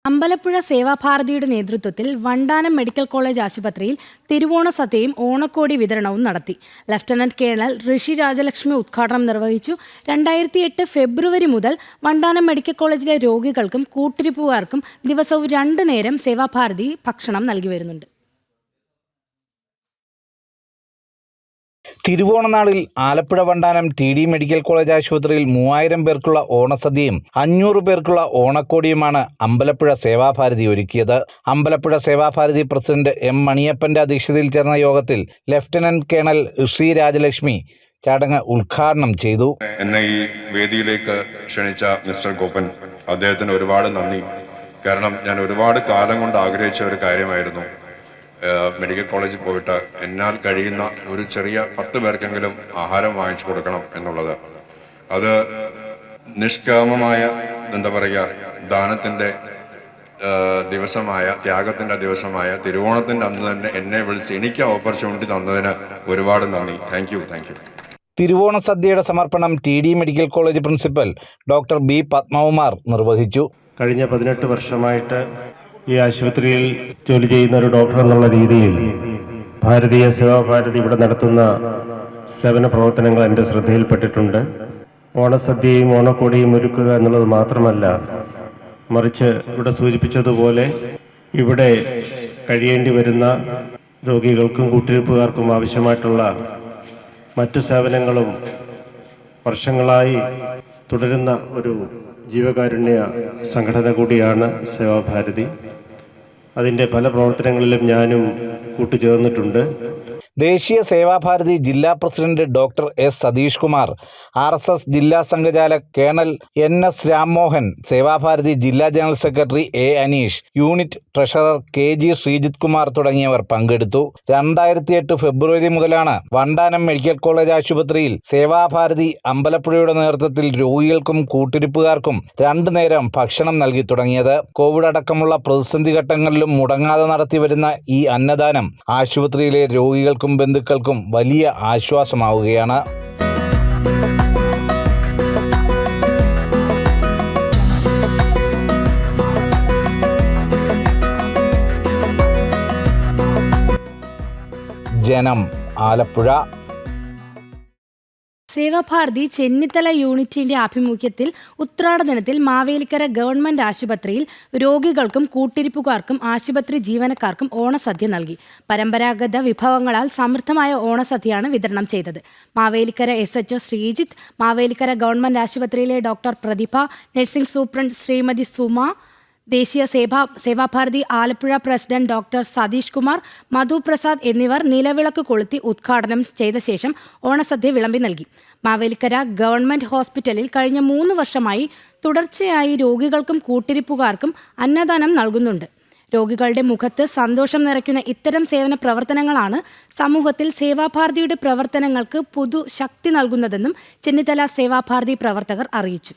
അമ്പലപ്പുഴ സേവാഭാരതിയുടെ നേതൃത്വത്തിൽ Vandanam medical college ആശുപത്രിയിൽ തിരുവോണ സദ്യയും ഓണക്കോടി വിതരണവും നടത്തി. ലഫ്റ്റനന്റ് കേണൽ ഋഷി രാജലക്ഷ്മി ഉദ്ഘാടനം നിർവഹിച്ചു. 2008 ഫെബ്രുവരി മുതൽ വണ്ടാനം മെഡിക്കൽ കോളേജിലെ രോഗികൾക്കും കൂട്ടിരിപ്പുകാർക്കും ദിവസവും 2 നേരം സേവാഭാരതി ഭക്ഷണം നൽകി വരുന്നുണ്ട്. തിരുവോണനാളിൽ Alappuzha Vandanam TD medical college ആശുപത്രിയിൽ 3000 പേർക്കുള്ള ഓണസദ്യയും 500 പേർക്കുള്ള ഓണക്കോടിയുമാണ് അമ്പലപ്പുഴ സേവാഭാരതി ഒരുക്കിയത്. Ambalappuzha Sevabharathi president M. മണിയപ്പന്റെ അധ്യക്ഷതയിൽ ചേർന്ന യോഗത്തിൽ ലഫ്റ്റനന്റ് കേണൽ ഋഷി രാജലക്ഷ്മി ചടങ്ങ് ഉദ്ഘാടനം ചെയ്തു. എന്നെ ഈ വേദിയിലേക്ക് ക്ഷണിച്ച മിസ്റ്റർ ഗോപൻ, അദ്ദേഹത്തിന് ഒരുപാട് നന്ദി. കാരണം ഞാൻ ഒരുപാട് കാലം കൊണ്ട് ആഗ്രഹിച്ച ഒരു കാര്യമായിരുന്നു മെഡിക്കൽ കോളേജിൽ പോയിട്ട് എന്നാൽ കഴിയുന്ന ഒരു ചെറിയ 10 പേർക്കെങ്കിലും ആഹാരം വാങ്ങിച്ചു കൊടുക്കണം എന്നുള്ളത്. അത് നിഷ്കാമമായ ദാനത്തിൻ്റെ ദിവസമായ, ത്യാഗത്തിൻ്റെ ദിവസമായ തിരുവോണത്തിൻ്റെ അന്ന് തന്നെ എന്നെ വിളിച്ച് എനിക്ക് ഓപ്പർച്യൂണിറ്റി തന്നതിന് ഒരുപാട് നന്ദി. Thank you. തിരുവോണ സദ്യയുടെ സമർപ്പണം TD medical college principal doctor B. Padmakumar നിർവഹിച്ചു. കഴിഞ്ഞ 18 വർഷമായിട്ട് ഈ ആശുപത്രിയിൽ ജോലി ചെയ്യുന്ന ഒരു ഡോക്ടർ എന്നുള്ള രീതിയിൽ ഭാരതീയ സേവാഭാരതി ഇവിടെ നടത്തുന്ന സേവന പ്രവർത്തനങ്ങൾ എൻ്റെ ശ്രദ്ധയിൽപ്പെട്ടിട്ടുണ്ട്. ഓണസദ്യയും ഓണക്കോടിയും ഒരുക്കുക എന്നുള്ളത് മാത്രമല്ല, മറിച്ച് ഇവിടെ സൂചിപ്പിച്ചതുപോലെ ഇവിടെ കഴിയേണ്ടി വരുന്ന രോഗികൾക്കും കൂട്ടിരിപ്പുകാർക്കും ആവശ്യമായിട്ടുള്ള മറ്റു സേവനങ്ങളും വർഷങ്ങളായി തുടരുന്ന ഒരു ജീവകാരുണ്യ സംഘടന കൂടിയാണ് സേവാഭാരതി. അതിൻ്റെ പല പ്രവർത്തനങ്ങളിലും ഞാനും കൂട്ടുചേർന്നിട്ടുണ്ട്. ദേശീയ സേവാഭാരതി ജില്ലാ president doctor S. Satheesh Kumar, RSS ജില്ലാ സംഘചാലക് കേണൽ NS രാംമോഹൻ, സേവാഭാരതി ജില്ലാ general secretary A. Aneesh, unit treasurer KG Sreejith Kumar തുടങ്ങിയവർ പങ്കെടുത്തു. 2008 ഫെബ്രുവരി മുതലാണ് വണ്ടാനം മെഡിക്കൽ കോളേജ് ആശുപത്രിയിൽ സേവാഭാരതി അമ്പലപ്പുഴയുടെ നേതൃത്വത്തിൽ രോഗികൾക്കും കൂട്ടിരിപ്പുകാർക്കും 2 നേരം ഭക്ഷണം നൽകി തുടങ്ങിയത്. കോവിഡ് അടക്കമുള്ള പ്രതിസന്ധി ഘട്ടങ്ങളിലും മുടങ്ങാതെ നടത്തിവരുന്ന ഈ അന്നദാനം ആശുപത്രിയിലെ രോഗികൾക്കും ബന്ധുക്കൾക്കും വലിയ ആശ്വാസമാവുകയാണ്. ജനം, ആലപ്പുഴ. സേവാഭാരതി ചെന്നിത്തല യൂണിറ്റിന്റെ ആഭിമുഖ്യത്തിൽ ഉത്രാട ദിനത്തിൽ മാവേലിക്കര ഗവൺമെന്റ് ആശുപത്രിയിൽ രോഗികൾക്കും കൂട്ടിരിപ്പുകാർക്കും ആശുപത്രി ജീവനക്കാർക്കും ഓണസദ്യ നൽകി. പരമ്പരാഗത വിഭവങ്ങളാൽ സമൃദ്ധമായ ഓണസദ്യയാണ് വിതരണം ചെയ്തത്. മാവേലിക്കര SHO ശ്രീജിത്ത്, മാവേലിക്കര ഗവൺമെന്റ് ആശുപത്രിയിലെ ഡോക്ടർ പ്രതിഭ, നഴ്സിംഗ് സൂപ്രണ്ട് ശ്രീമതി സുമ, ദേശീയ സേവാഭാരതി ആലപ്പുഴ പ്രസിഡന്റ് ഡോക്ടർ സതീഷ് കുമാർ, മധു പ്രസാദ് എന്നിവർ നിലവിളക്ക് കൊളുത്തി ഉദ്ഘാടനം ചെയ്ത ശേഷം ഓണസദ്യ വിളമ്പി നൽകി. മാവേലിക്കര ഗവൺമെന്റ് ഹോസ്പിറ്റലിൽ കഴിഞ്ഞ 3 വർഷമായി തുടർച്ചയായി രോഗികൾക്കും കൂട്ടിരിപ്പുകാർക്കും അന്നദാനം നൽകുന്നുണ്ട്. രോഗികളുടെ മുഖത്ത് സന്തോഷം നിറയ്ക്കുന്ന ഇത്തരം സേവന പ്രവർത്തനങ്ങളാണ് സമൂഹത്തിൽ സേവാഭാരതിയുടെ പ്രവർത്തനങ്ങൾക്ക് പുതു ശക്തി നൽകുന്നതെന്നും ചെന്നിത്തല സേവാഭാരതി പ്രവർത്തകർ അറിയിച്ചു.